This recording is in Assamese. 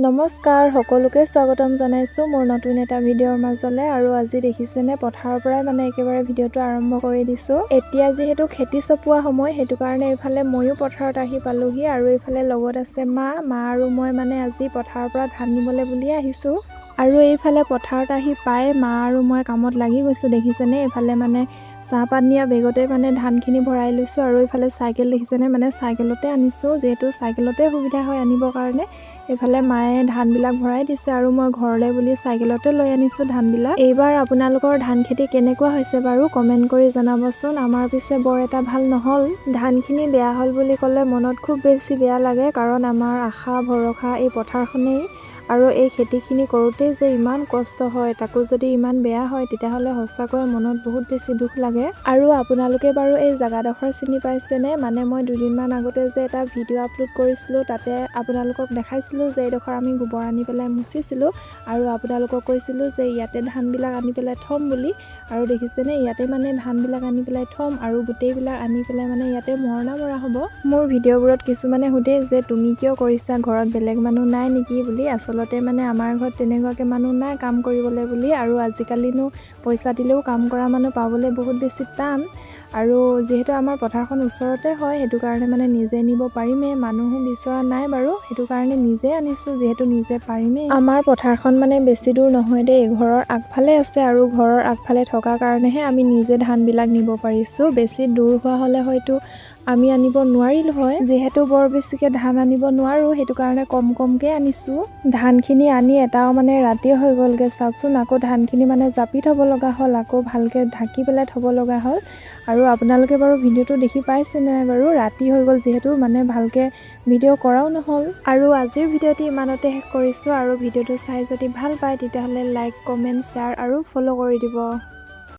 নমস্কাৰ সকলোকে স্বাগতম জনাইছো মোৰ নতুন এটা ভিডিঅ'ৰ মাজলে আৰু আজি দেখিছেনে পথাৰৰ পৰাই মানে একেবাৰে ভিডিঅ'টো আৰম্ভ কৰি দিছো। এতিয়া যেহেতু খেতি চপোৱা সময় হেতু কাৰণে এইফালে ময়ো পথাৰত আহি পালোহি আৰু এইফালে লগত আছে মা আৰু মই মানে আজি পথাৰৰ পৰা ধান নিবলৈ বুলি আহিছো। আৰু এইফালে পথাৰত আহি পাই মা আৰু মই কামত লাগি গৈছো। দেখিছেনে এইফালে মানে চাহপাত নিয়া বেগতে মানে ধানখিনি ভৰাই লৈছো আৰু এইফালে চাইকেল দেখিছেনে মানে চাইকেলতে আনিছো, যেহেতু চাইকেলতে সুবিধা হয় আনিবৰ কাৰণে। এইফালে মায়ে ধানবিলাক ভৰাই দিছে আৰু মই ঘৰলৈ বুলি চাইকেলতে লৈ আনিছো ধানবিলাক। এইবাৰ আপোনালোকৰ ধান খেতি কেনেকুৱা হৈছে বাৰু কমেণ্ট কৰি জনাবচোন। আমাৰ পিছে বৰ এটা ভাল নহ'ল। ধানখিনি বেয়া হ'ল বুলি ক'লে মনত খুব বেছি বেয়া লাগে, কাৰণ আমাৰ আশা ভৰসা এই পথাৰখনেই আৰু এই খেতিখিনি কৰোঁতেই যে ইমান কষ্ট হয়, তাকো যদি ইমান বেয়া হয় তেতিয়াহ'লে সঁচাকৈ মনত বহুত বেছি দুখ লাগে। আৰু আপোনালোকে বাৰু এই জেগাডোখৰ চিনি পাইছেনে? মানে মই দুদিনমান আগতে যে এটা ভিডিঅ' আপলোড কৰিছিলোঁ, তাতে আপোনালোকক দেখাইছিলোঁ যে এইডোখৰ আমি গোবৰ আনি পেলাই মুচিছিলোঁ আৰু আপোনালোকক কৈছিলোঁ যে ইয়াতে ধানবিলাক আনি পেলাই থ'ম বুলি। আৰু দেখিছেনে ইয়াতে মানে ধানবিলাক আনি পেলাই থ'ম আৰু গোটেইবিলাক আনি পেলাই মানে ইয়াতে মৰণা মৰা হ'ব। মোৰ ভিডিঅ'বোৰত কিছুমানে সোধে যে তুমি কিয় কৰিছা, ঘৰত বেলেগ মানুহ নাই নেকি বুলি। আচলতে মানে আমাৰ ঘৰত তেনেকুৱাকৈ মানুহ নাই কাম কৰিবলৈ বুলি, আৰু আজিকালিনো পইচা দিলেও কাম কৰা মানুহ পাবলৈ বহুত বেছি টান। আৰু যিহেতু আমাৰ পথাৰখন ওচৰতে হয় সেইটো কাৰণে মানে নিজে নিব পাৰিমেই, মানুহো বিচৰা নাই বাৰু, সেইটো কাৰণে নিজে আনিছোঁ যিহেতু নিজে পাৰিমেই। আমাৰ পথাৰখন মানে বেছি দূৰ নহয় দেই, ঘৰৰ আগফালে আছে আৰু ঘৰৰ আগফালে থকাৰ কাৰণেহে আমি নিজে ধানবিলাক নিব পাৰিছোঁ। বেছি দূৰ হোৱা হ'লে হয়তো আমি আনিব নোৱাৰিলোঁ হয়, যিহেতু বৰ বেছিকৈ ধান আনিব নোৱাৰোঁ সেইটো কাৰণে কমকৈ আনিছোঁ। ধানখিনি আনি এটাও মানে ৰাতি হৈ গ'লগৈ চাওকচোন। আকৌ ধানখিনি মানে জাপি থ'ব লগা হ'ল, আকৌ ভালকৈ ঢাকি পেলাই থ'ব লগা হ'ল। আৰু আপোনালোকে বাৰু ভিডিঅ'টো দেখি পাইছে নাই বাৰু, ৰাতি হৈ গ'ল যিহেতু মানে ভালকৈ ভিডিঅ' কৰাও নহ'ল। আৰু আজিৰ ভিডিঅ'টি ইমানতে শেষ কৰিছোঁ, আৰু ভিডিঅ'টো চাই যদি ভাল পায় তেতিয়াহ'লে লাইক কমেণ্ট শ্বেয়াৰ আৰু ফ'ল' কৰি দিব।